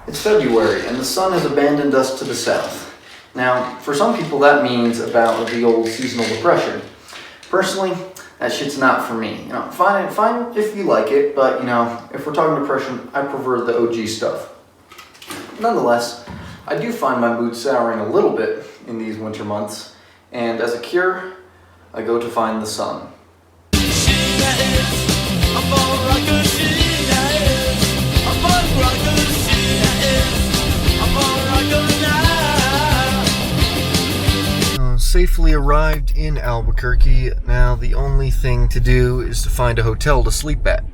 It's February, and the sun has abandoned us to the south. Now, for some people that means about the old seasonal depression. Personally, that shit's not for me. Fine if you like it, but if we're talking depression, I prefer the OG stuff. Nonetheless, I do find my mood souring a little bit in these winter months, and as a cure, I go to find the sun. Safely arrived in Albuquerque. Now the only thing to do is to find a hotel to sleep at.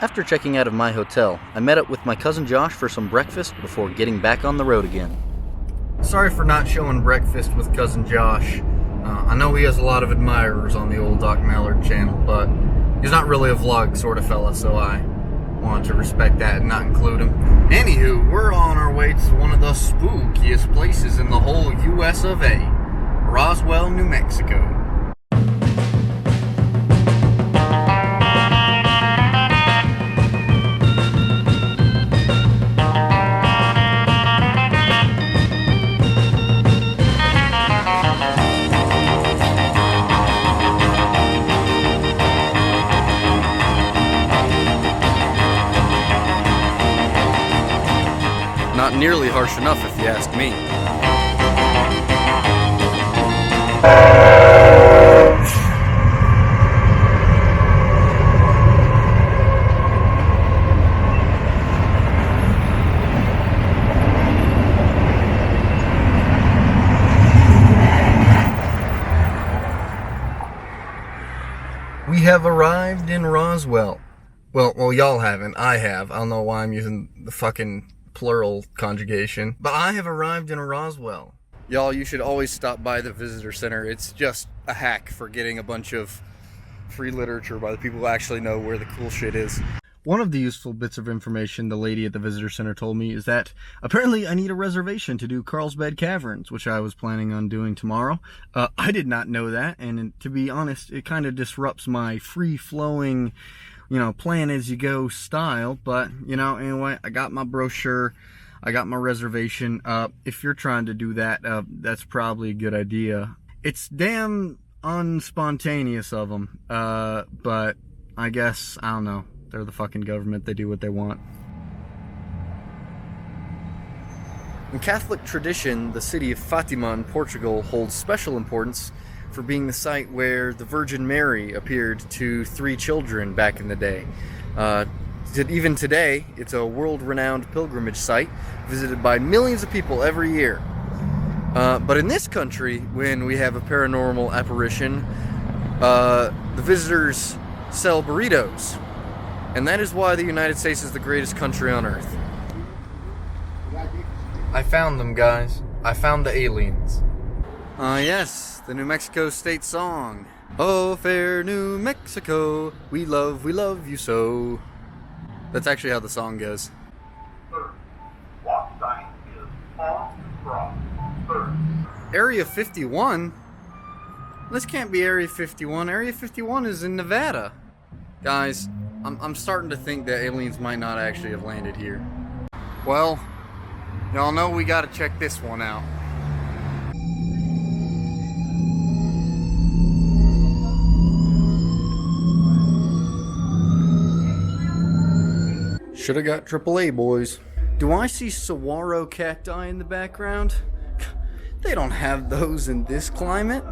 After checking out of my hotel, I met up with my cousin Josh for some breakfast before getting back on the road again. Sorry for not showing breakfast with cousin Josh. I know he has a lot of admirers on the old Doc Mallard channel, but he's not really a vlog sort of fella, so I wanted to respect that and not include him. Anywho, we're on our way to one of the spookiest places in the whole US of A, Roswell, New Mexico. Not nearly harsh enough, if you ask me. We have arrived in Roswell. Well, y'all haven't. I have. I don't know why I'm using the fucking plural conjugation, but I have arrived in Roswell. Y'all, you should always stop by the visitor center. It's just a hack for getting a bunch of free literature by the people who actually know where the cool shit is. One of the useful bits of information the lady at the visitor center told me is that apparently I need a reservation to do Carlsbad Caverns, which I was planning on doing tomorrow. I did not know that, and to be honest, it kind of disrupts my free-flowing plan as you go style, but anyway, I got my brochure, I got my reservation. If you're trying to do that, that's probably a good idea. It's damn unspontaneous of them, but I guess, I don't know, they're the fucking government, they do what they want. In Catholic tradition, the city of Fatima in Portugal holds special importance for being the site where the Virgin Mary appeared to 3 children back in the day. Even today, it's a world-renowned pilgrimage site visited by millions of people every year. But in this country, when we have a paranormal apparition, the visitors sell burritos. And that is why the United States is the greatest country on earth. I found them, guys. I found the aliens. Yes, the New Mexico state song. Oh, fair New Mexico, we love you so. That's actually how the song goes. Area 51? This can't be Area 51. Area 51 is in Nevada. Guys, I'm starting to think that aliens might not actually have landed here. Well, y'all know we gotta check this one out. Should've got AAA, boys. Do I see saguaro cacti in the background? They don't have those in this climate.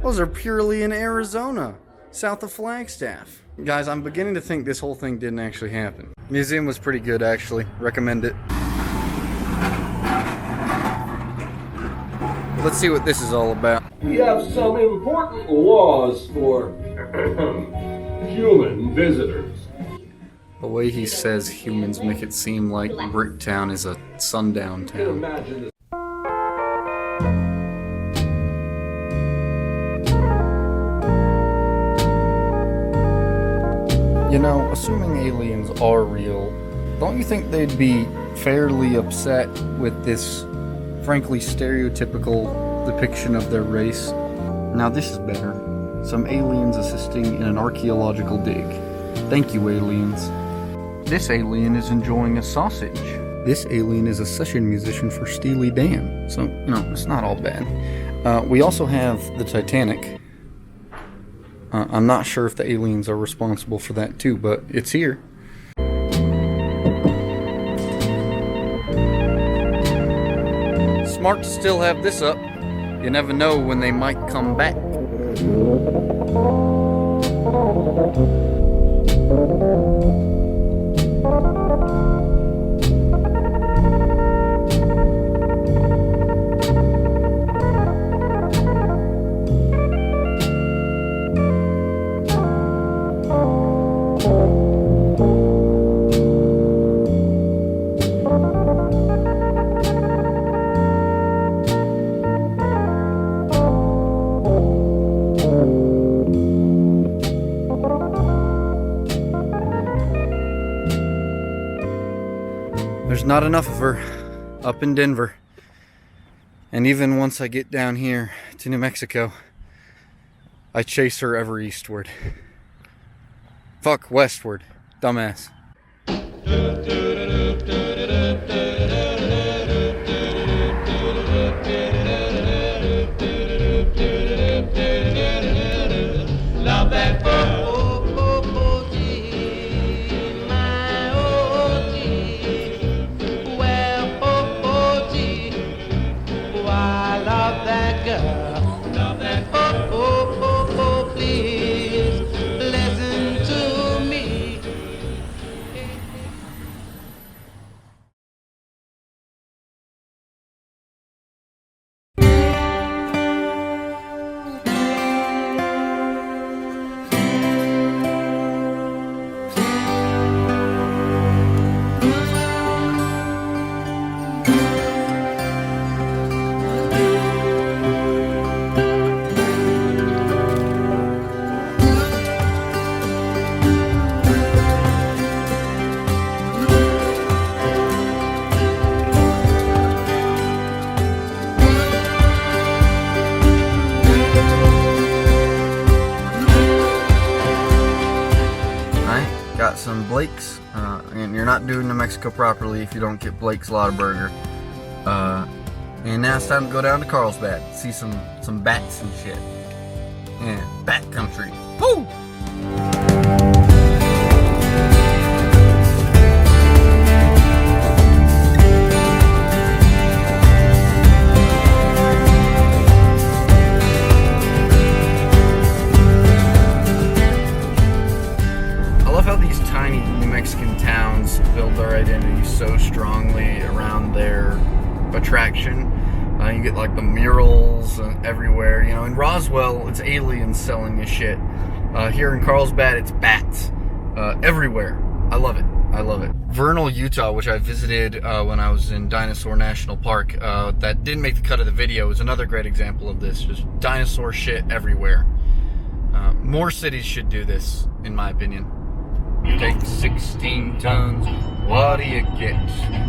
Those are purely in Arizona, south of Flagstaff. Guys, I'm beginning to think this whole thing didn't actually happen. Museum was pretty good, actually. Recommend it. Let's see what this is all about. We have some important laws for human visitors. The way he says humans make it seem like Bricktown is a sundown town. You know, assuming aliens are real, don't you think they'd be fairly upset with this, frankly, stereotypical depiction of their race? Now this is better. Some aliens assisting in an archaeological dig. Thank you, aliens. This alien is enjoying a sausage. This alien is a session musician for Steely Dan. So, you know, it's not all bad. We also have the Titanic. I'm not sure if the aliens are responsible for that too, but it's here. Smart to still have this up. You never know when they might come back. There's not enough of her up in Denver. And even once I get down here to New Mexico, I chase her ever eastward. Fuck, westward. Dumbass. Love that some Blake's, and you're not doing New Mexico properly if you don't get Blake's Lotaburger. And now it's time to go down to Carlsbad, see some bats and shit. Yeah, bat country. Woo! Mexican towns build their identity so strongly around their attraction. You get like the murals everywhere. You know, in Roswell, it's aliens selling you shit. Here in Carlsbad, it's bats everywhere. I love it. I love it. Vernal, Utah, which I visited when I was in Dinosaur National Park, that didn't make the cut of the video, is another great example of this. Just dinosaur shit everywhere. More cities should do this, in my opinion. Take 16 tons, what do you get?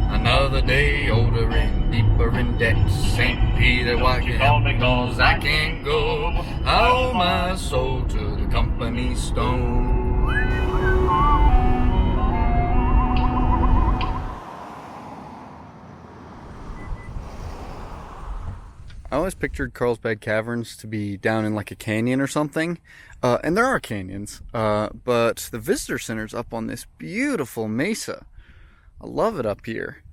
Another day older and deeper in debt. St. Peter, why can't help me, 'cause I can't go. I owe my soul to the company stone. I always pictured Carlsbad Caverns to be down in like a canyon or something. And there are canyons, but the visitor center's up on this beautiful mesa. I love it up here.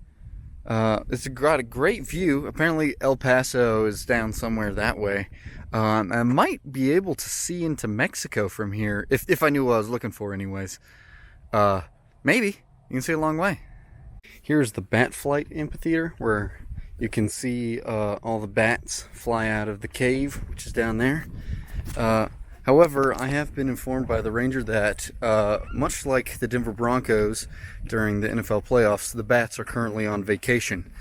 It's got a great view. Apparently El Paso is down somewhere that way. I might be able to see into Mexico from here, if I knew what I was looking for anyways. Maybe. You can see a long way. Here's the Bat Flight Amphitheater, where you can see all the bats fly out of the cave, which is down there. However, I have been informed by the ranger that, much like the Denver Broncos during the NFL playoffs, the bats are currently on vacation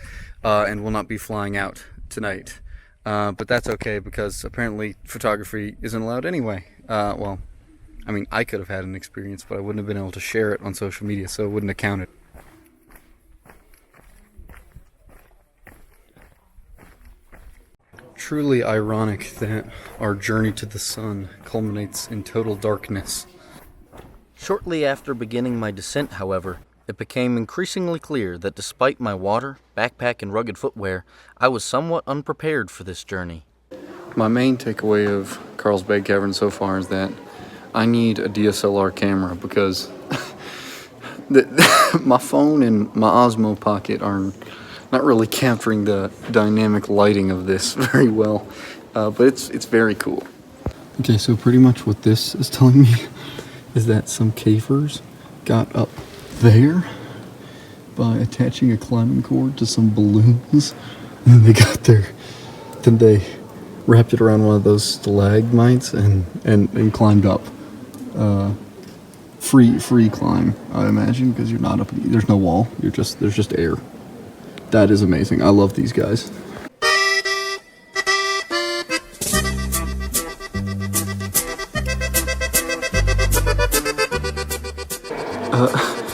and will not be flying out tonight. But that's okay, because apparently photography isn't allowed anyway. Well, I mean, I could have had an experience, but I wouldn't have been able to share it on social media, so it wouldn't have counted. Truly ironic that our journey to the sun culminates in total darkness. Shortly after beginning my descent, however, it became increasingly clear that despite my water, backpack, and rugged footwear, I was somewhat unprepared for this journey. My main takeaway of Carlsbad Cavern so far is that I need a DSLR camera because my phone and my Osmo Pocket are not really capturing the dynamic lighting of this very well, but it's very cool. Okay, so pretty much what this is telling me is that some cavers got up there by attaching a climbing cord to some balloons, and then they got there, then they wrapped it around one of those stalagmites and climbed up. Free climb, I imagine, because you're not up. There's no wall. There's just air. That is amazing. I love these guys.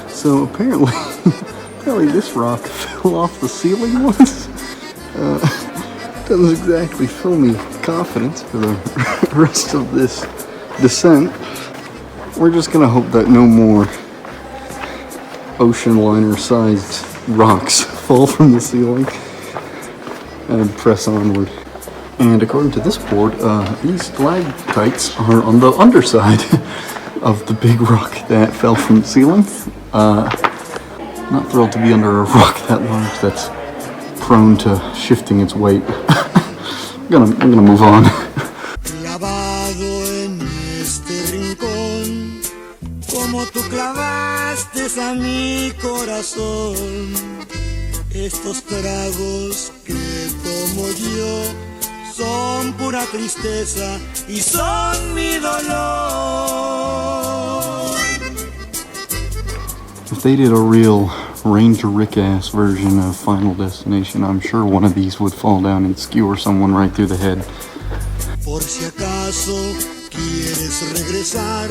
So apparently this rock fell off the ceiling once. Doesn't exactly fill me confidence for the rest of this descent. We're just gonna hope that no more ocean liner-sized rocks fall from the ceiling and press onward. And according to this board, these stalactites are on the underside of the big rock that fell from the ceiling. Not thrilled to be under a rock that large that's prone to shifting its weight. We're gonna move on. Clavado en este rincón, como tú clavaste a mi corazón, estos tragos que tomo yo son pura tristeza y son mi dolor. If they did a real Ranger Rick-ass version of Final Destination, I'm sure one of these would fall down and skewer someone right through the head. Por si acaso quieres regresar,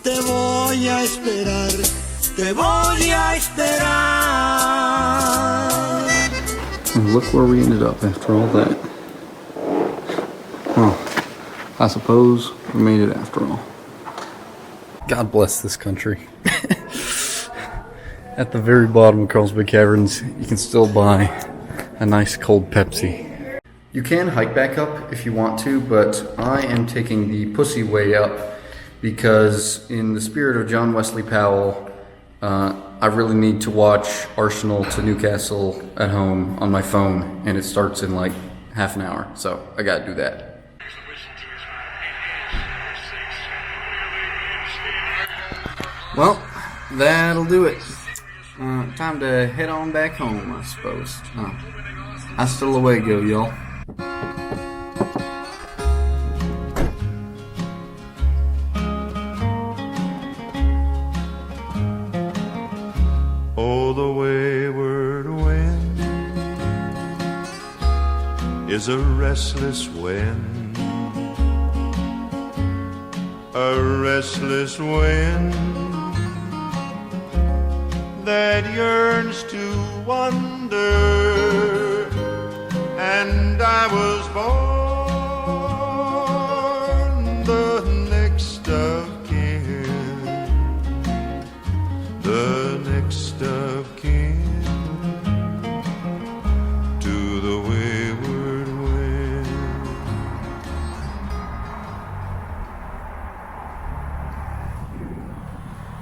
te voy a esperar, te voy a esperar. And look where we ended up after all that. Well, I suppose we made it after all. God bless this country. At the very bottom of Carlsbad Caverns, you can still buy a nice cold Pepsi. You can hike back up if you want to, but I am taking the pussy way up because in the spirit of John Wesley Powell, I really need to watch Arsenal to Newcastle at home on my phone, and it starts in like half an hour, so I gotta do that. Well, that'll do it. Time to head on back home, I suppose. Hasta luego, y'all. Oh, the wayward wind is a restless wind, a restless wind that yearns to wander, and I was born